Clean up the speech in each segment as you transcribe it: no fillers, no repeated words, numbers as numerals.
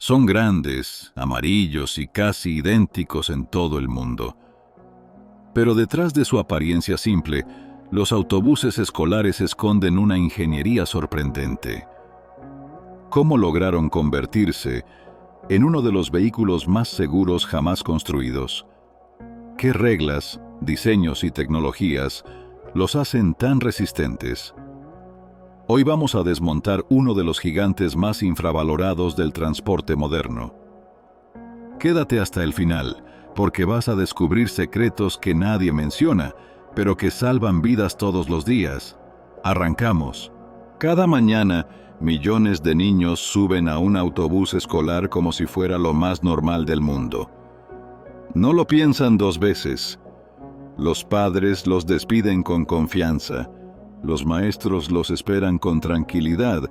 Son grandes, amarillos y casi idénticos en todo el mundo. Pero detrás de su apariencia simple, los autobuses escolares esconden una ingeniería sorprendente. ¿Cómo lograron convertirse en uno de los vehículos más seguros jamás construidos? ¿Qué reglas, diseños y tecnologías los hacen tan resistentes? Hoy vamos a desmontar uno de los gigantes más infravalorados del transporte moderno. Quédate hasta el final, porque vas a descubrir secretos que nadie menciona, pero que salvan vidas todos los días. Arrancamos. Cada mañana, millones de niños suben a un autobús escolar como si fuera lo más normal del mundo. No lo piensan dos veces. Los padres los despiden con confianza. Los maestros los esperan con tranquilidad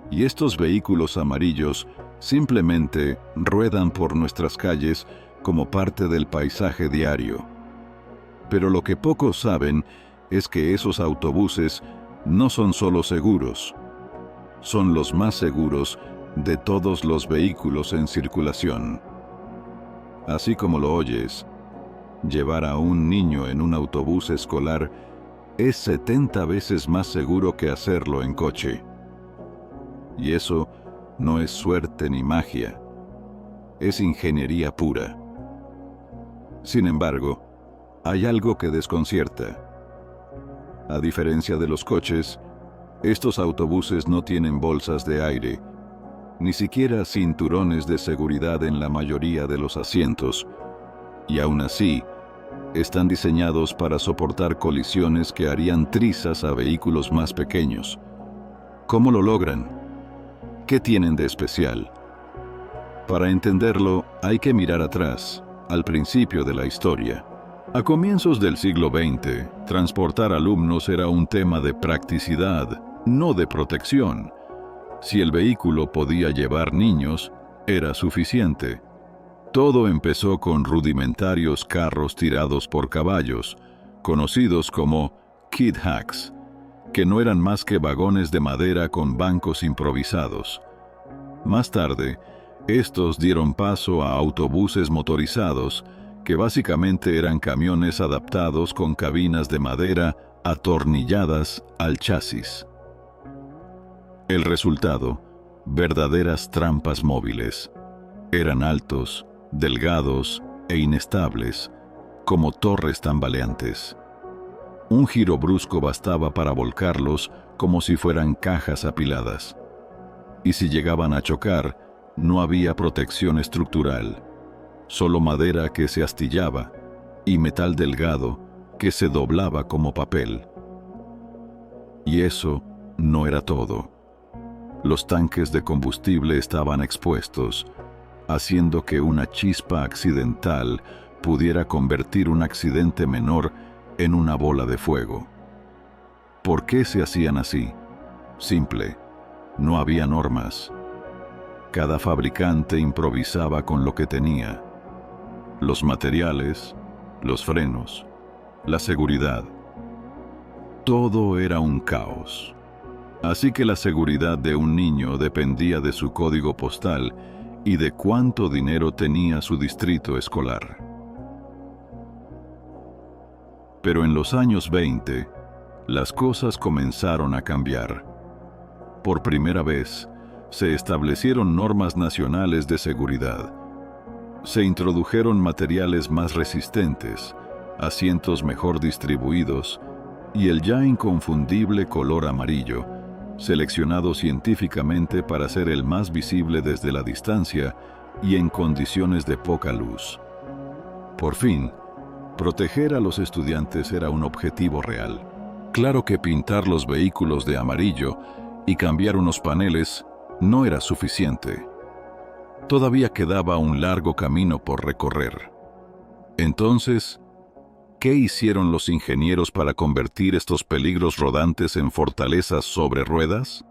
y estos vehículos amarillos simplemente ruedan por nuestras calles como parte del paisaje diario. Pero lo que pocos saben es que esos autobuses no son solo seguros, son los más seguros de todos los vehículos en circulación. Así como lo oyes, llevar a un niño en un autobús escolar es 70 veces más seguro que hacerlo en coche. Y eso no es suerte ni magia, es ingeniería pura. Sin embargo, hay algo que desconcierta. A diferencia de los coches, estos autobuses no tienen bolsas de aire, ni siquiera cinturones de seguridad en la mayoría de los asientos, y aún así, están diseñados para soportar colisiones que harían trizas a vehículos más pequeños. ¿Cómo lo logran? ¿Qué tienen de especial? Para entenderlo, hay que mirar atrás, al principio de la historia. A comienzos del siglo XX, transportar alumnos era un tema de practicidad, no de protección. Si el vehículo podía llevar niños, era suficiente. Todo empezó con rudimentarios carros tirados por caballos, conocidos como kid hacks, que no eran más que vagones de madera con bancos improvisados. Más tarde, estos dieron paso a autobuses motorizados, que básicamente eran camiones adaptados con cabinas de madera atornilladas al chasis. El resultado, verdaderas trampas móviles. Eran altos, delgados e inestables, como torres tambaleantes. Un giro brusco bastaba para volcarlos como si fueran cajas apiladas. Y si llegaban a chocar, no había protección estructural, solo madera que se astillaba y metal delgado que se doblaba como papel. Y eso no era todo. Los tanques de combustible estaban expuestos, haciendo que una chispa accidental pudiera convertir un accidente menor en una bola de fuego. ¿Por qué se hacían así? Simple, no había normas. Cada fabricante improvisaba con lo que tenía. Los materiales, los frenos, la seguridad. Todo era un caos. Así que la seguridad de un niño dependía de su código postal y de cuánto dinero tenía su distrito escolar. Pero en los años 20, las cosas comenzaron a cambiar. Por primera vez, se establecieron normas nacionales de seguridad. Se introdujeron materiales más resistentes, asientos mejor distribuidos y el ya inconfundible color amarillo, seleccionado científicamente para ser el más visible desde la distancia y en condiciones de poca luz. Por fin, proteger a los estudiantes era un objetivo real. Claro que pintar los vehículos de amarillo y cambiar unos paneles no era suficiente. Todavía quedaba un largo camino por recorrer. Entonces, ¿qué hicieron los ingenieros para convertir estos peligros rodantes en fortalezas sobre ruedas?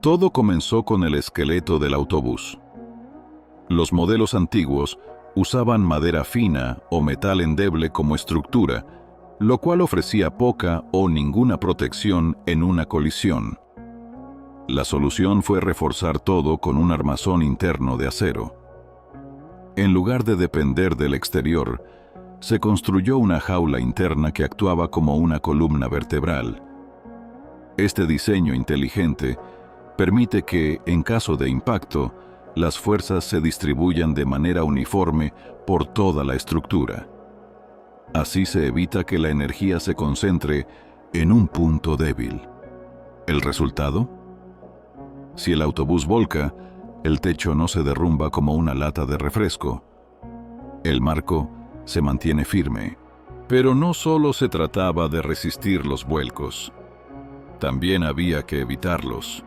Todo comenzó con el esqueleto del autobús. Los modelos antiguos usaban madera fina o metal endeble como estructura, lo cual ofrecía poca o ninguna protección en una colisión. La solución fue reforzar todo con un armazón interno de acero. En lugar de depender del exterior, se construyó una jaula interna que actuaba como una columna vertebral. Este diseño inteligente permite que, en caso de impacto, las fuerzas se distribuyan de manera uniforme por toda la estructura. Así se evita que la energía se concentre en un punto débil. ¿El resultado? Si el autobús volca, el techo no se derrumba como una lata de refresco. El marco se mantiene firme. Pero no solo se trataba de resistir los vuelcos, también había que evitarlos.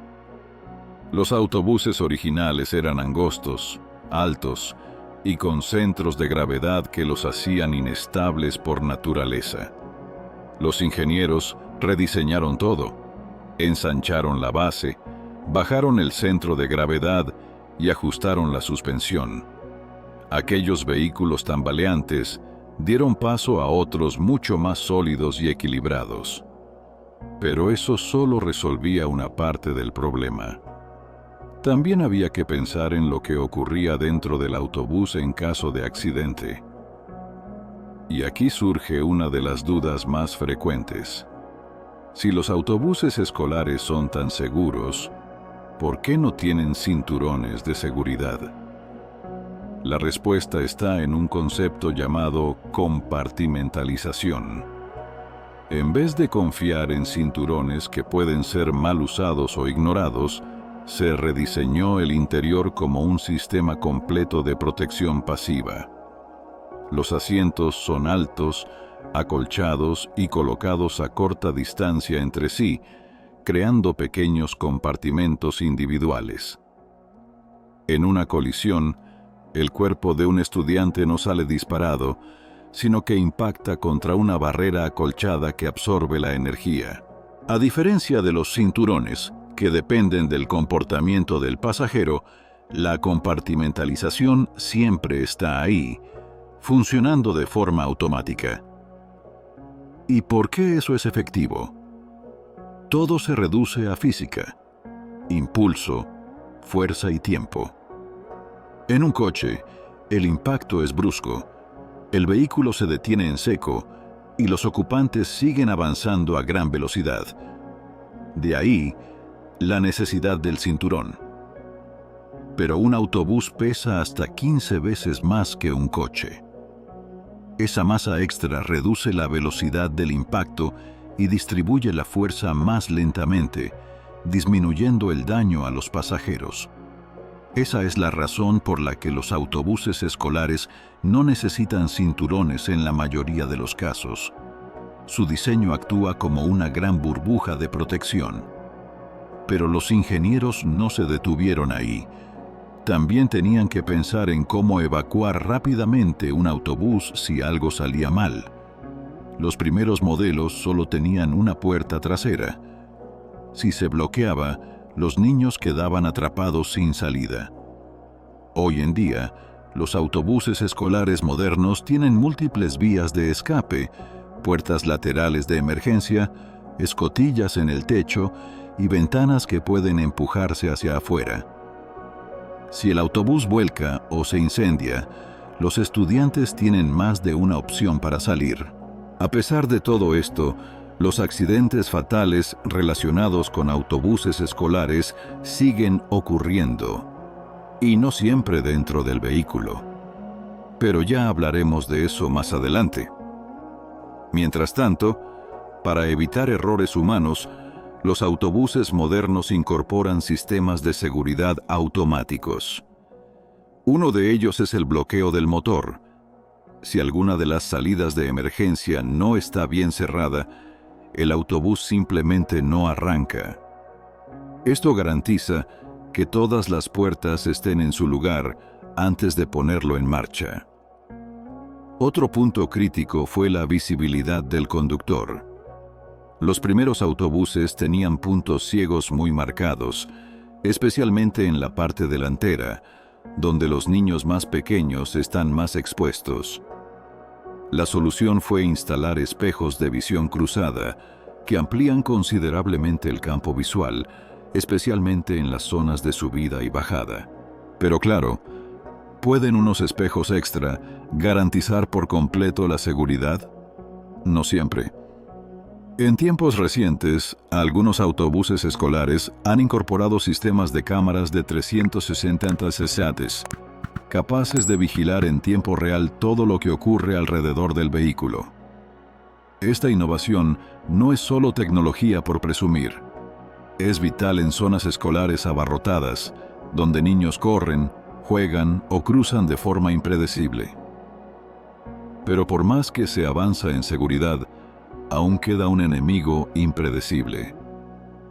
Los autobuses originales eran angostos, altos y con centros de gravedad que los hacían inestables por naturaleza. Los ingenieros rediseñaron todo, ensancharon la base, bajaron el centro de gravedad y ajustaron la suspensión. Aquellos vehículos tambaleantes dieron paso a otros mucho más sólidos y equilibrados. Pero eso solo resolvía una parte del problema. También había que pensar en lo que ocurría dentro del autobús en caso de accidente. Y aquí surge una de las dudas más frecuentes. Si los autobuses escolares son tan seguros, ¿por qué no tienen cinturones de seguridad? La respuesta está en un concepto llamado compartimentalización. En vez de confiar en cinturones que pueden ser mal usados o ignorados, se rediseñó el interior como un sistema completo de protección pasiva. Los asientos son altos, acolchados y colocados a corta distancia entre sí, creando pequeños compartimentos individuales. En una colisión, el cuerpo de un estudiante no sale disparado, sino que impacta contra una barrera acolchada que absorbe la energía. A diferencia de los cinturones, que dependen del comportamiento del pasajero, la compartimentalización siempre está ahí, funcionando de forma automática. ¿Y por qué eso es efectivo? Todo se reduce a física: impulso, fuerza y tiempo. En un coche, el impacto es brusco, el vehículo se detiene en seco y los ocupantes siguen avanzando a gran velocidad. De ahí, la necesidad del cinturón. Pero un autobús pesa hasta 15 veces más que un coche. Esa masa extra reduce la velocidad del impacto y distribuye la fuerza más lentamente, disminuyendo el daño a los pasajeros. Esa es la razón por la que los autobuses escolares no necesitan cinturones en la mayoría de los casos. Su diseño actúa como una gran burbuja de protección. Pero los ingenieros no se detuvieron ahí. También tenían que pensar en cómo evacuar rápidamente un autobús si algo salía mal. Los primeros modelos solo tenían una puerta trasera. Si se bloqueaba, los niños quedaban atrapados sin salida. Hoy en día, los autobuses escolares modernos tienen múltiples vías de escape, puertas laterales de emergencia, escotillas en el techo y ventanas que pueden empujarse hacia afuera. Si el autobús vuelca o se incendia, los estudiantes tienen más de una opción para salir. A pesar de todo esto, los accidentes fatales relacionados con autobuses escolares siguen ocurriendo, y no siempre dentro del vehículo. Pero ya hablaremos de eso más adelante. Mientras tanto, para evitar errores humanos, los autobuses modernos incorporan sistemas de seguridad automáticos. Uno de ellos es el bloqueo del motor. Si alguna de las salidas de emergencia no está bien cerrada, el autobús simplemente no arranca. Esto garantiza que todas las puertas estén en su lugar antes de ponerlo en marcha. Otro punto crítico fue la visibilidad del conductor. Los primeros autobuses tenían puntos ciegos muy marcados, especialmente en la parte delantera, donde los niños más pequeños están más expuestos. La solución fue instalar espejos de visión cruzada que amplían considerablemente el campo visual especialmente en las zonas de subida y bajada. Pero claro, ¿pueden unos espejos extra garantizar por completo la seguridad? No siempre. En tiempos recientes, algunos autobuses escolares han incorporado sistemas de cámaras de 360 grados, capaces de vigilar en tiempo real todo lo que ocurre alrededor del vehículo. Esta innovación no es solo tecnología por presumir. Es vital en zonas escolares abarrotadas, donde niños corren, juegan o cruzan de forma impredecible. Pero por más que se avanza en seguridad, aún queda un enemigo impredecible: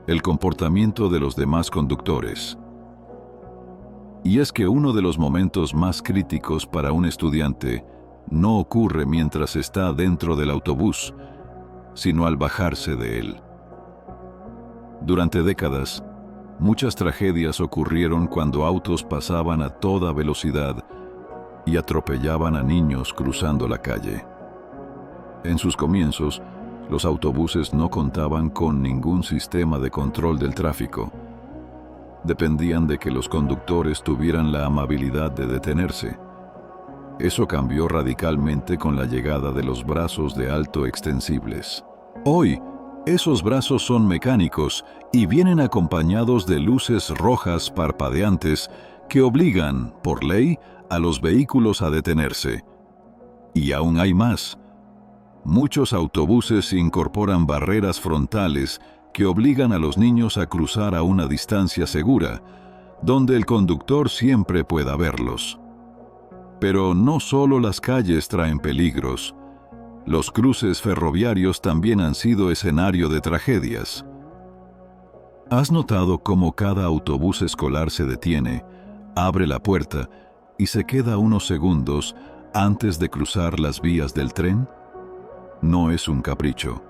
el comportamiento de los demás conductores. Y es que uno de los momentos más críticos para un estudiante no ocurre mientras está dentro del autobús, sino al bajarse de él. Durante décadas, muchas tragedias ocurrieron cuando autos pasaban a toda velocidad y atropellaban a niños cruzando la calle. En sus comienzos, los autobuses no contaban con ningún sistema de control del tráfico. Dependían de que los conductores tuvieran la amabilidad de detenerse. Eso cambió radicalmente con la llegada de los brazos de alto extensibles. Hoy, esos brazos son mecánicos y vienen acompañados de luces rojas parpadeantes que obligan, por ley, a los vehículos a detenerse. Y aún hay más. Muchos autobuses incorporan barreras frontales que obligan a los niños a cruzar a una distancia segura, donde el conductor siempre pueda verlos. Pero no solo las calles traen peligros. Los cruces ferroviarios también han sido escenario de tragedias. ¿Has notado cómo cada autobús escolar se detiene, abre la puerta y se queda unos segundos antes de cruzar las vías del tren? No es un capricho.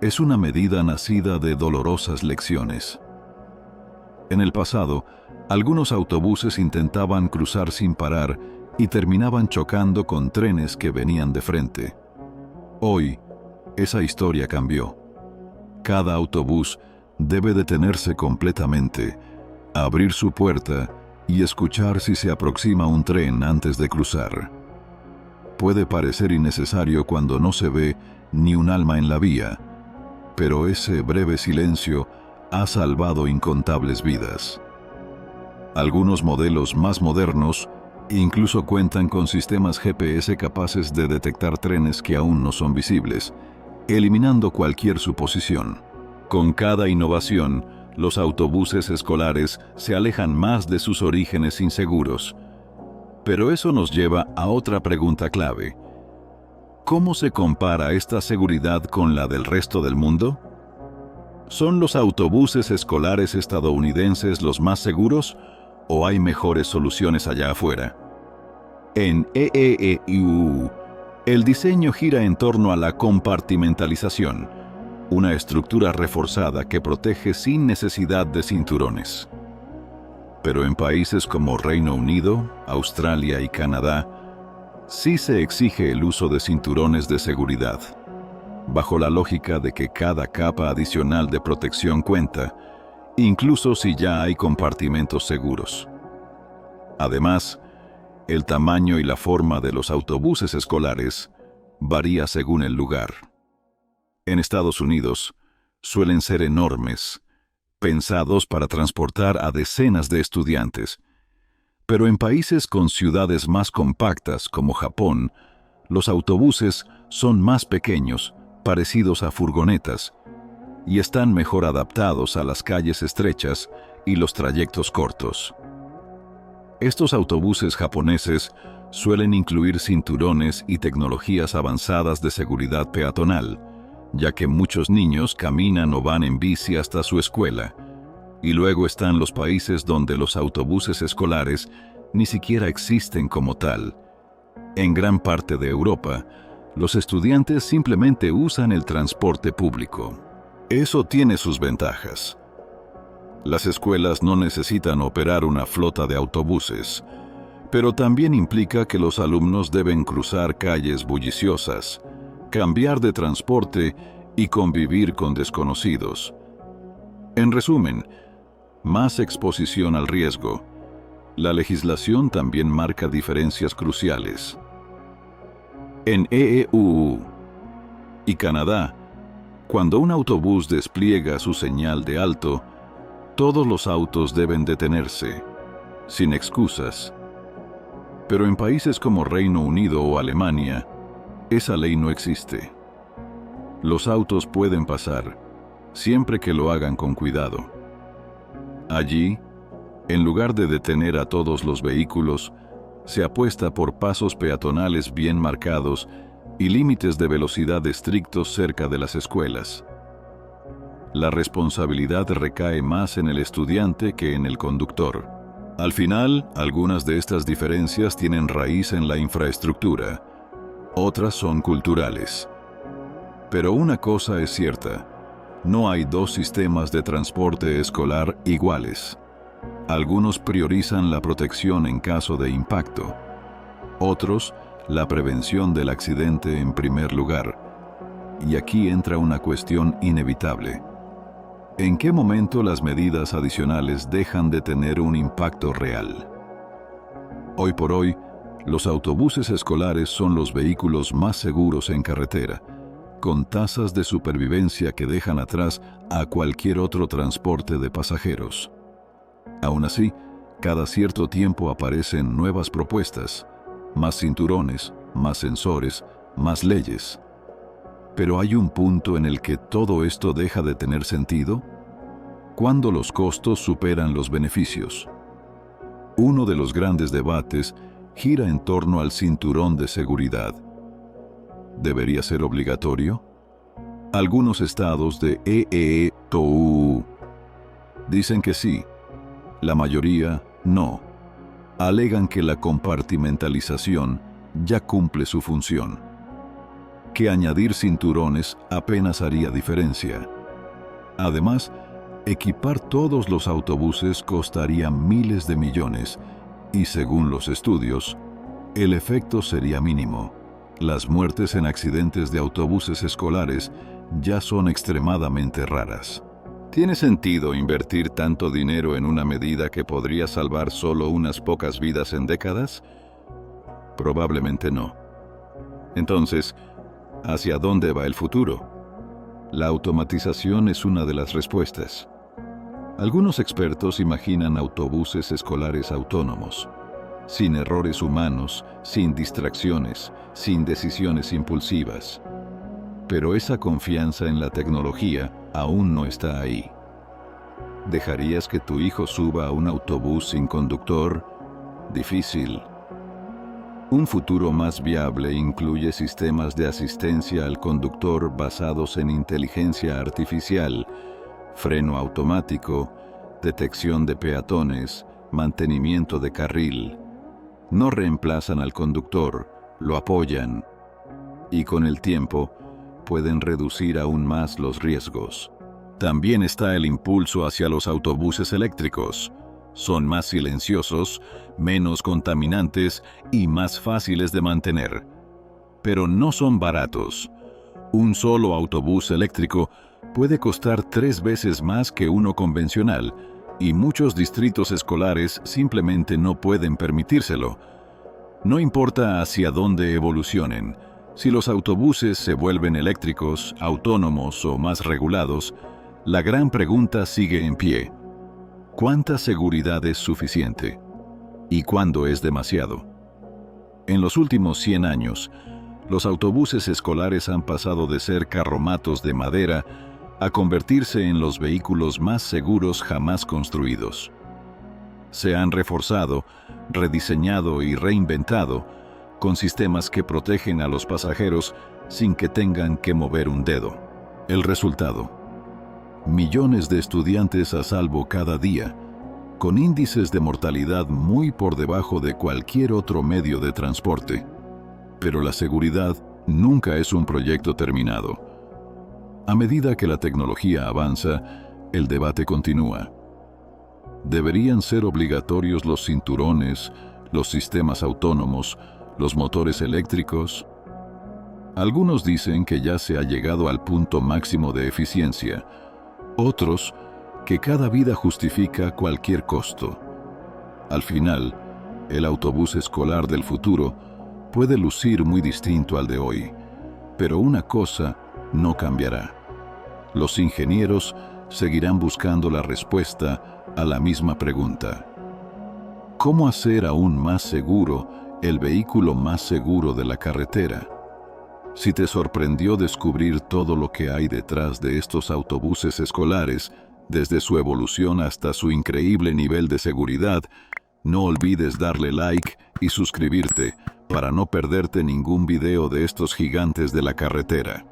Es una medida nacida de dolorosas lecciones. En el pasado, algunos autobuses intentaban cruzar sin parar y terminaban chocando con trenes que venían de frente. Hoy, esa historia cambió. Cada autobús debe detenerse completamente, abrir su puerta y escuchar si se aproxima un tren antes de cruzar. Puede parecer innecesario cuando no se ve ni un alma en la vía, pero ese breve silencio ha salvado incontables vidas. Algunos modelos más modernos incluso cuentan con sistemas GPS capaces de detectar trenes que aún no son visibles, eliminando cualquier suposición. Con cada innovación, los autobuses escolares se alejan más de sus orígenes inseguros. Pero eso nos lleva a otra pregunta clave. ¿Cómo se compara esta seguridad con la del resto del mundo? ¿Son los autobuses escolares estadounidenses los más seguros o hay mejores soluciones allá afuera? En EEEU, el diseño gira en torno a la compartimentalización, una estructura reforzada que protege sin necesidad de cinturones. Pero en países como Reino Unido, Australia y Canadá, sí se exige el uso de cinturones de seguridad, bajo la lógica de que cada capa adicional de protección cuenta, incluso si ya hay compartimentos seguros. Además, el tamaño y la forma de los autobuses escolares varía según el lugar. En Estados Unidos, suelen ser enormes, pensados para transportar a decenas de estudiantes. Pero en países con ciudades más compactas como Japón, los autobuses son más pequeños, parecidos a furgonetas, y están mejor adaptados a las calles estrechas y los trayectos cortos. Estos autobuses japoneses suelen incluir cinturones y tecnologías avanzadas de seguridad peatonal, ya que muchos niños caminan o van en bici hasta su escuela. Y luego están los países donde los autobuses escolares ni siquiera existen como tal. En gran parte de Europa, los estudiantes simplemente usan el transporte público. Eso tiene sus ventajas. Las escuelas no necesitan operar una flota de autobuses, pero también implica que los alumnos deben cruzar calles bulliciosas, cambiar de transporte y convivir con desconocidos. En resumen, Más exposición al riesgo. La legislación también marca diferencias cruciales. En EU y Canadá, cuando un autobús despliega su señal de alto, todos los autos deben detenerse, sin excusas. Pero en países como Reino Unido o Alemania, esa ley no existe. Los autos pueden pasar, siempre que lo hagan con cuidado. Allí, en lugar de detener a todos los vehículos, se apuesta por pasos peatonales bien marcados y límites de velocidad estrictos cerca de las escuelas. La responsabilidad recae más en el estudiante que en el conductor. Al final, algunas de estas diferencias tienen raíz en la infraestructura, otras son culturales. Pero una cosa es cierta: no hay dos sistemas de transporte escolar iguales. Algunos priorizan la protección en caso de impacto, otros la prevención del accidente en primer lugar. Y aquí entra una cuestión inevitable: ¿en qué momento las medidas adicionales dejan de tener un impacto real? Hoy por hoy, los autobuses escolares son los vehículos más seguros en carretera, con tasas de supervivencia que dejan atrás a cualquier otro transporte de pasajeros. Aún así, cada cierto tiempo aparecen nuevas propuestas: más cinturones, más sensores, más leyes. Pero hay un punto en el que todo esto deja de tener sentido: cuando los costos superan los beneficios. Uno de los grandes debates gira en torno al cinturón de seguridad. ¿Debería ser obligatorio? Algunos estados de EU dicen que sí, la mayoría no. Alegan que la compartimentalización ya cumple su función, que añadir cinturones apenas haría diferencia. Además, equipar todos los autobuses costaría miles de millones y, según los estudios, el efecto sería mínimo. Las muertes en accidentes de autobuses escolares ya son extremadamente raras. ¿Tiene sentido invertir tanto dinero en una medida que podría salvar solo unas pocas vidas en décadas? Probablemente no. Entonces, ¿hacia dónde va el futuro? La automatización es una de las respuestas. Algunos expertos imaginan autobuses escolares autónomos, sin errores humanos, sin distracciones, sin decisiones impulsivas. Pero esa confianza en la tecnología aún no está ahí. ¿Dejarías que tu hijo suba a un autobús sin conductor? Difícil. Un futuro más viable incluye sistemas de asistencia al conductor basados en inteligencia artificial, freno automático, detección de peatones, mantenimiento de carril. No reemplazan al conductor, lo apoyan, y con el tiempo pueden reducir aún más los riesgos. También está el impulso hacia los autobuses eléctricos. Son más silenciosos, menos contaminantes y más fáciles de mantener. Pero no son baratos. Un solo autobús eléctrico puede costar 3 veces más que uno convencional, y muchos distritos escolares simplemente no pueden permitírselo. No importa hacia dónde evolucionen, si los autobuses se vuelven eléctricos, autónomos o más regulados, la gran pregunta sigue en pie: ¿cuánta seguridad es suficiente? ¿Y cuándo es demasiado? En los últimos 100 años, los autobuses escolares han pasado de ser carromatos de madera a convertirse en los vehículos más seguros jamás construidos. Se han reforzado, rediseñado y reinventado con sistemas que protegen a los pasajeros sin que tengan que mover un dedo. El resultado: millones de estudiantes a salvo cada día, con índices de mortalidad muy por debajo de cualquier otro medio de transporte. Pero la seguridad nunca es un proyecto terminado. A medida que la tecnología avanza, el debate continúa. ¿Deberían ser obligatorios los cinturones, los sistemas autónomos, los motores eléctricos? Algunos dicen que ya se ha llegado al punto máximo de eficiencia. Otros que cada vida justifica cualquier costo. Al final, el autobús escolar del futuro puede lucir muy distinto al de hoy, pero una cosa no cambiará. Los ingenieros seguirán buscando la respuesta a la misma pregunta: ¿cómo hacer aún más seguro el vehículo más seguro de la carretera? Si te sorprendió descubrir todo lo que hay detrás de estos autobuses escolares, desde su evolución hasta su increíble nivel de seguridad, no olvides darle like y suscribirte para no perderte ningún video de estos gigantes de la carretera.